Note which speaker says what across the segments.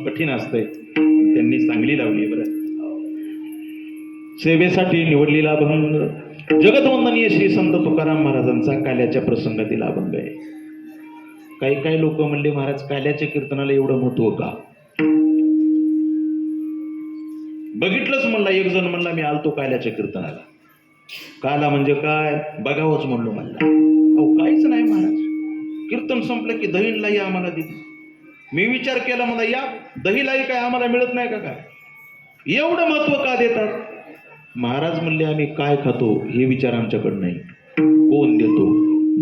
Speaker 1: कठीण असतंय, त्यांनी चांगली लावली. बरं, सेवेसाठी निवडलेला अभंग जगतवंदनीय श्री संत तुकाराम महाराजांचा काल्याच्या प्रसंगातील अभंग आहे. काही काही लोक म्हणले, महाराज काल्याच्या कीर्तनाला एवढं महत्व का? बघितलंच म्हणला एक जण, म्हणला मी आलतो काल्याच्या कीर्तनाला. काला म्हणजे काय बघावंच म्हणलो. म्हणला अहो काहीच नाही महाराज, कीर्तन संपलं की दहीलाई आम्हाला दिली. मी विचार केला, मला या दहीलाई काय आम्हाला मिळत नाही का? काय एवढं महत्व का देतात? महाराज म्हणले आम्ही काय खातो हे विचार आमच्याकडे नाही, कोण देतो?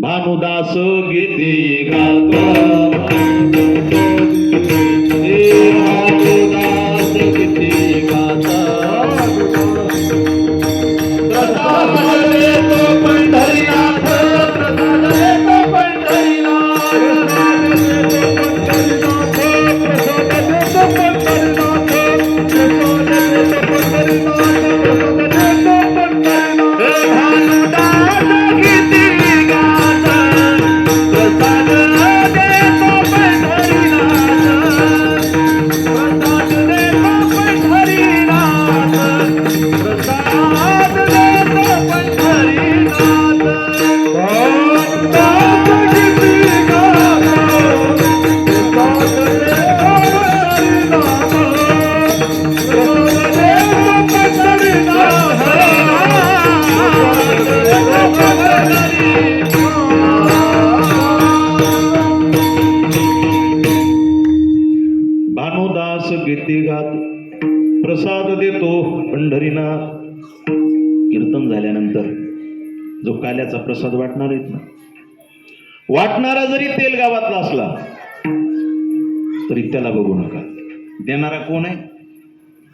Speaker 1: भानुदास गीते गातो, भानुदास गीते गाता, प्रसाद देतो पंढरीनाथ, प्रसाद देतो पंढरीनाथ, गीते गात, प्रसाद देतो पंढरीनाथ. कीर्तन झाल्यानंतर जो काल्याचा प्रसाद वाटणार आहेत ना, वाटणारा जरी तेल गावातला असला तरी त्याला बघू नका. देणारा कोण आहे?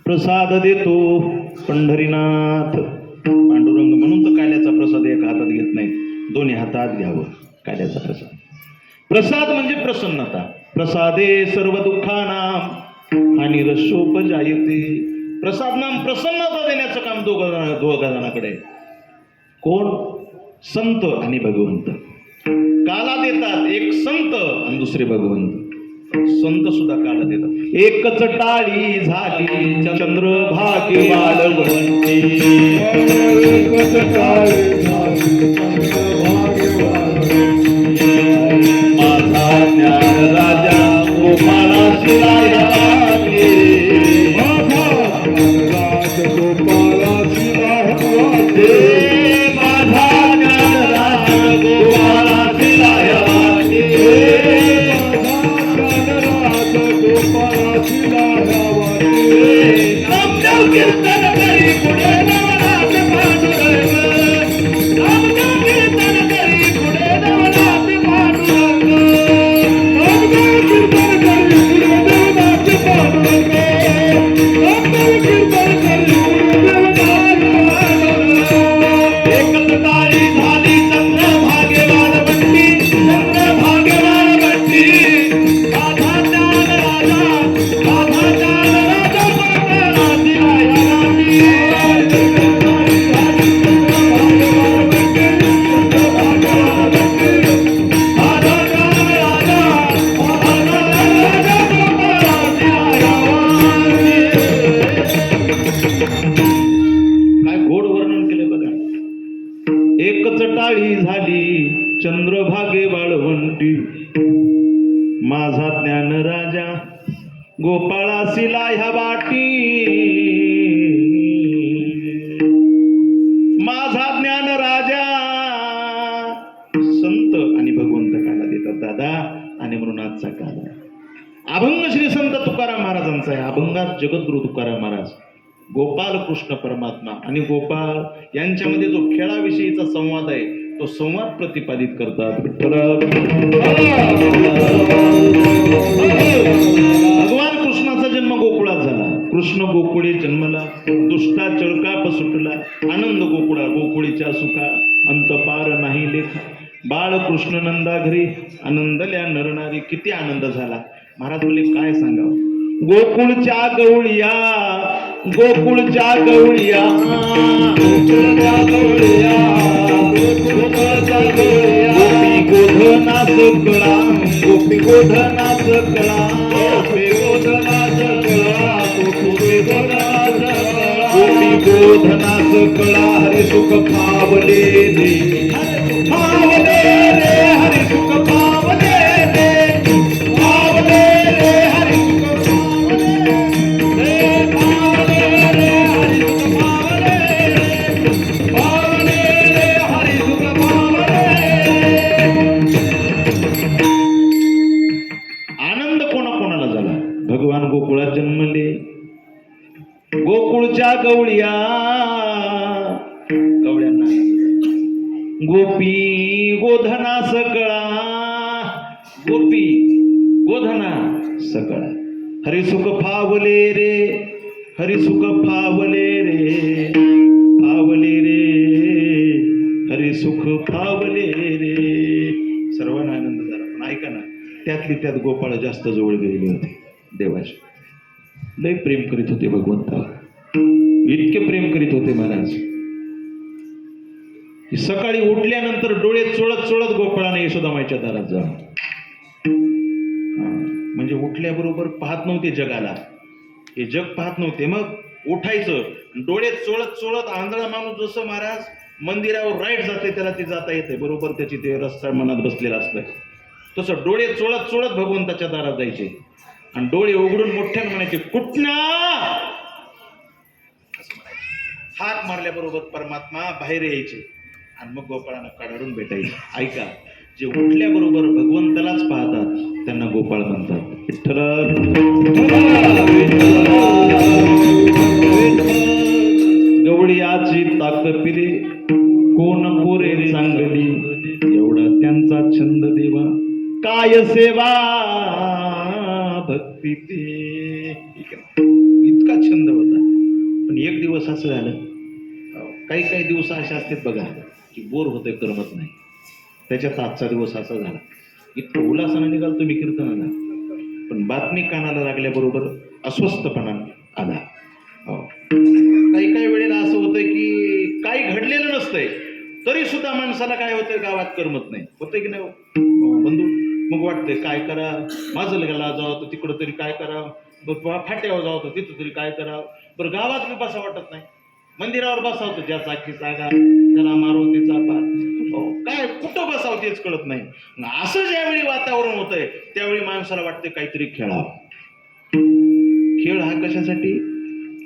Speaker 1: प्रसाद देतो पंढरीनाथ, पांडुरंग. म्हणून तर काल्याचा प्रसाद एक हातात घेत नाही, दोन्ही हातात घ्यावं काल्याचा प्रसाद. प्रसाद म्हणजे प्रसन्नता. प्रसादे सर्व दुःखानां आणि रसोपजायते. प्रसाद नाम प्रसन्नता देण्याचं काम दोघा जणांकडे. कोण? संत आणि भगवंत. काला देतात, एक संत आणि दुसरे भगवंत. संत सुद्धा काला देतात. एकच टाळी झाली चंद्रभागे वाळवंटी, एकच टाळी झाली चंद्रभागे वाळवंटी. माझा ज्ञान राजा गोपाळाची राया वाटे, माझा राज गोपाळाची राया वाटे, माझा ज्ञान राज गोपाळाची राया वाटे, माझा ज्ञान राज गोपाळाची राया वाटे. नामदेव कीर्तन करी पुढे नवनाथ पांडुरंग, नामदेव कीर्तन करी पुढे नवनाथ पांडुरंग, नामदेव कीर्तन करी पुढे नवनाथ पांडुरंग, नामदेव कीर्तन करी पुढे नवनाथ पांडुरंग. एकच टाळी झाली चंद्रभागे वाळवंटी, चंद्रभागे वाळवंटी. माझा ज्ञान राजा, माझा ज्ञान राजा गोपाळाची राया वाटी. काय गोड वर्णन केले बघा. एकच टाळी झाली चंद्रभागे वाळवंटी, माझा ज्ञान राजा गोपाळासी लाह्या वाटी. माझा ज्ञान राजा. संत आणि भगवंत काला देतात दादा. आणि म्हणून आजचा काल अभंग श्री संत तुकाराम महाराजांचा आहे. अभंगात जगद्गुरु तुकाराम महाराज, गोपाल कृष्ण परमात्मा आणि गोपाळ यांच्यामध्ये जो खेळाविषयीचा संवाद आहे तो संवाद प्रतिपादित करतात. भगवान कृष्णाचा जन्म गोकुळात झाला. कृष्ण गोकुळी जन्मला, दुष्टा चळकाप सुटला, आनंद गोकुळा गोकुळीच्या सुखा, अंत पार नाही लेखा. बाळ कृष्ण नंदा घरी, आनंदल्या नरनारी. किती आनंद झाला. महाराज बोलले काय सांगावं. गोकुळच्या गवळिया, गोकुळच्या गवळिया, गोकुळच्या गवळिया, गोकुळच्या गवळिया. गोपी गोधना सकळा, गोपी गोधना सकळा, गोपी गोधना गोधनास कळा हरी सुख पावले रे पावले रे हरी सुख पावले रे पावले रे हरी सुख पावले रे हरी सुख पावले पावले रे हरी सुख पावले. आनंद कोणाकोणाला झाला? भगवान गोकुळात जन्मले, गोकुळच्या गवळ्यांना गोपी गोधना सकळा, गोपी गोधना सकळा हरिसुख फावले रे हरिसुख फावले रे फावले रे हरिसुख फावले रे. सर्वांना आनंद झाला. पण ऐका ना, त्यातली त्यात गोपाळ जास्त जवळ गेलेले होते देवाचे. लय प्रेम करीत होते भगवंतावर, इतके प्रेम करीत होते महाराज की सकाळी उठल्यानंतर डोळे चोळत चोळत गोपाळाने यशोदामाईच्या दारात जा. म्हणजे उठल्याबरोबर पाहत नव्हते जगाला, हे जग पाहत नव्हते. मग उठायचं, डोळे चोळत चोळत आंधळा माणूस जसं महाराज मंदिरावर राईट जाते त्याला ते जाता येते, बरोबर त्याची ते रस्ता मनात बसलेला असतं, तसं डोळे चोळत चोळत भगवंताच्या दारात जायचे आणि डोळे उघडून मोठ्याने म्हणायचे कुठना. हाक मारल्याबरोबर परमात्मा बाहेर यायचे आणि मग गोपाळांना काढून भेटायचे. ऐका, जे उठल्याबरोबर भगवंतालाच पाहतात त्यांना गोपाळ म्हणतात. विठ्ठल गवळी आची ताक पिले कोण कोरे चांगली, एवढा त्यांचा छंद देवा काय सेवा भक्ती ते. इतका छंद होता. पण एक दिवस असं झालं, काही काही दिवस असे असतात बघा की बोर होते, करमत नाही. त्याच्यात आजचा दिवस असा झाला. इतकं उल्हासाने निघाल तुम्ही कीर्तनाला, पण बातमी कानाला लागल्याबरोबर अस्वस्थपणा आला. काही काही वेळेला असं होतंय की काही घडलेलं नसतंय तरी सुद्धा माणसाला काय होतंय, गावात करमत नाही. होतंय की नाही बंधू? मग वाटतंय काय करा, माझं लगाला जावं तर तिकडं तरी काय करावं, फाट्यावर जावं तर तिथं तरी काय करावं. बरं गावात बी बसा वाटत नाही, मंदिरावर बसावं तर ज्या चाकी जागा त्याला मारुतीचा पाठ, काय कुठं बसावं तेच कळत नाही. असं ज्यावेळी वातावरण होतंय त्यावेळी माणसाला वाटतं काहीतरी खेळावं. खेळ हा कशासाठी?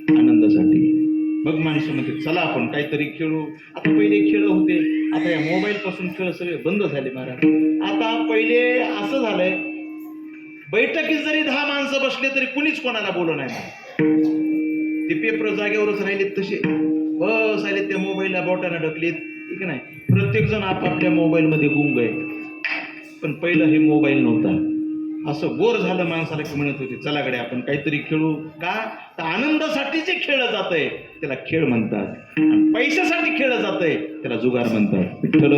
Speaker 1: आनंदासाठी. मग माणसं म्हणते चला आपण काहीतरी खेळू. आता पहिले खेळ होते, आता या मोबाईल पासून खेळ सगळे बंद झाले महाराज. आता पहिले असं झालंय, बैठकीत जरी 10 माणसं बसले तरी कुणीच कोणाला बोलू नाही. ते पेपर जागेवरच राहिलेत, तसे बस आले त्या मोबाईलला बोटाने ढकलीत, ठीक नाही. प्रत्येक जण आपापल्या मोबाईल मध्ये गुंग आहे. पण पहिलं हे मोबाईल नव्हता. असं बोर झालं माणसाला की म्हणत होते चला गड्या आपण काहीतरी खेळू. का तर आनंदासाठी जे खेळलं जातंय त्याला खेळ म्हणतात, आणि पैशासाठी खेळलं जातंय त्याला जुगार म्हणतात. विठ्ठल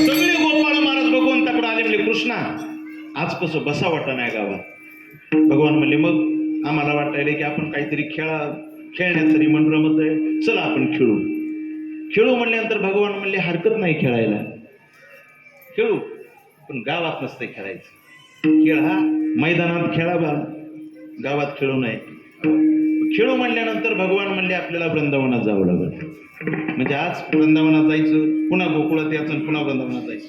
Speaker 1: सगळे गोपाळ महाराज भगवंताकडे आले, म्हणले कृष्णा आजपासून बसा वाटा नाही गावात. भगवान म्हणले मग आम्हाला वाटायला की आपण काहीतरी खेळण्यात तरी मन रमत आहे, चला आपण खेळू. खेळू म्हणल्यानंतर भगवान म्हणले हरकत नाही खेळायला, खेळू, पण गावात नसते खेळायचं. खेळ हा मैदानात खेळावा, गावात खेळू नये. खेळू म्हणल्यानंतर भगवान म्हणले आपल्याला वृंदावनात जावं लागेल. म्हणजे आज वृंदावनात जायचं, पुन्हा गोकुळात यायचं, पुन्हा वृंदावनात जायचं.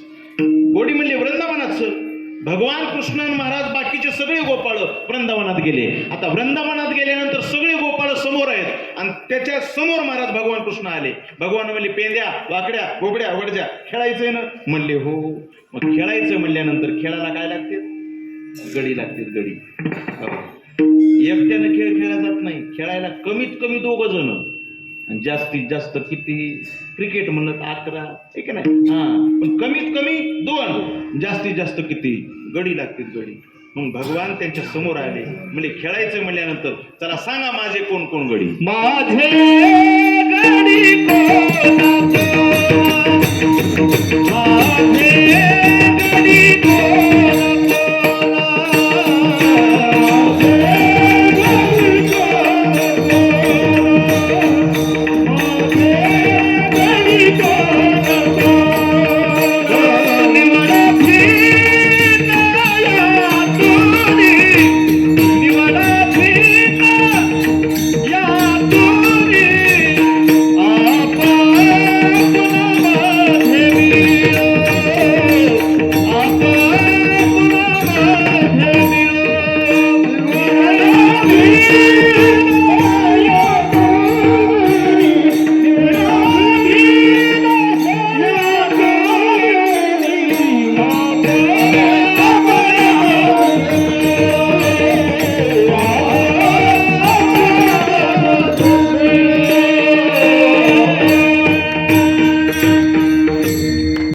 Speaker 1: गोडी म्हणले वृंदावनात चल. भगवान कृष्ण महाराज बाकीचे सगळे गोपाळ वृंदावनात गेले. आता वृंदावनात गेल्यानंतर सगळे गोपाळ समोर आहेत आणि त्याच्या समोर महाराज भगवान कृष्ण आले. भगवान म्हणले पेंद्या वाकड्या गोबड्या वडज्या खेळायचंय ना? म्हणले हो. मग खेळायचं म्हणल्यानंतर खेळायला काय लागते? गडी लागते, गडी. एकट्यानं खेळ खेळला जात नाही, खेळायला कमीत कमी 2 जण आणि जास्तीत जास्त किती? क्रिकेट म्हणलं तर 11, ठीक आहे ना? पण कमीत कमी 2, जास्तीत जास्त किती? गडी लागतील, गडी. मग भगवान त्यांच्या समोर आले, म्हणजे खेळायचं म्हणल्यानंतर चला सांगा माझे कोण कोण गडी? माझे गडी कोण? माझे